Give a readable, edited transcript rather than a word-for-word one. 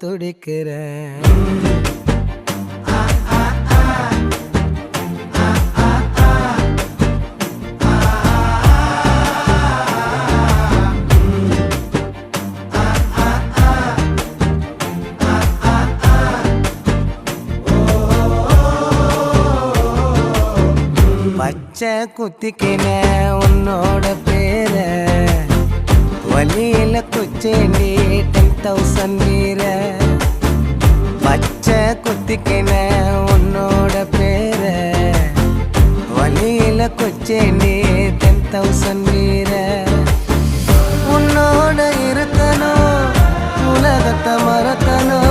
துடிக்கிறேன். பச்சை குத்திக்கின உன்னோட பேர வலியில குச்சேண்டி 10,000 வீர. பச்சை குத்திக்கின உன்னோட பேர வலியில குச்சேண்டி 10,000 வீர. உன்னோட இருக்கணும் உலகத்தை மறக்கணும்.